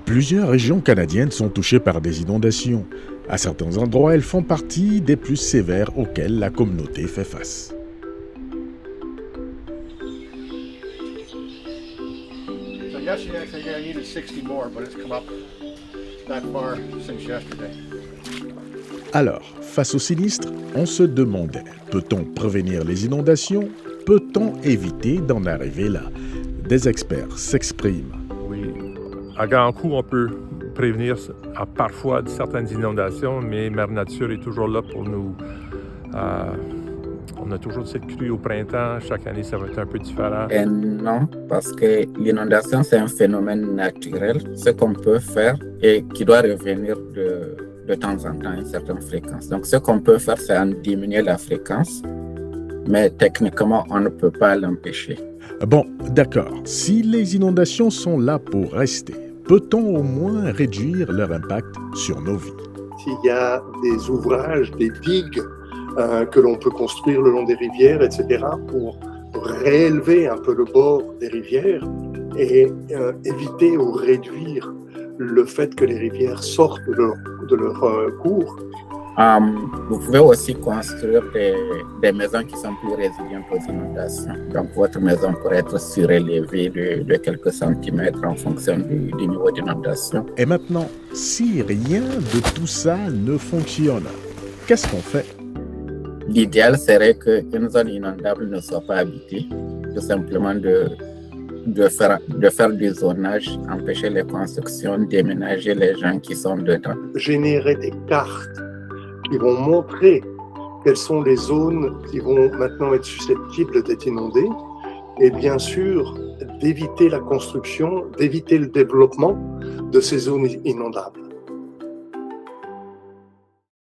Plusieurs régions canadiennes sont touchées par des inondations. À certains endroits, elles font partie des plus sévères auxquelles la communauté fait face. So yesterday I think I needed 60 more, but it's come up that far since yesterday. Alors, face au sinistre, on se demandait, peut-on prévenir les inondations? Peut-on éviter d'en arriver là? Des experts s'expriment. Oui, à grand coup, on peut prévenir parfois certaines inondations, mais Mère Nature est toujours là pour nous. On a toujours cette crue au printemps. Chaque année, ça va être un peu différent. Et non, parce que l'inondation, c'est un phénomène naturel. Ce qu'on peut faire et qui doit revenir de temps en temps à une certaine fréquence. Donc, ce qu'on peut faire, c'est en diminuer la fréquence, mais techniquement, on ne peut pas l'empêcher. Bon, d'accord. Si les inondations sont là pour rester, peut-on au moins réduire leur impact sur nos vies? S'il y a des ouvrages, des digues que l'on peut construire le long des rivières, etc., pour réélever un peu le bord des rivières et éviter ou réduire le fait que les rivières sortent de leur cours. Vous pouvez aussi construire des maisons qui sont plus résilientes aux inondations. Donc, votre maison pourrait être surélevée de quelques centimètres en fonction du niveau d'inondation. Et maintenant, si rien de tout ça ne fonctionne, qu'est-ce qu'on fait? L'idéal serait qu'une zone inondable ne soit pas habitée, tout simplement de faire du zonage, empêcher les constructions, déménager les gens qui sont dedans. Générer des cartes qui vont montrer quelles sont les zones qui vont maintenant être susceptibles d'être inondées et bien sûr d'éviter la construction, d'éviter le développement de ces zones inondables.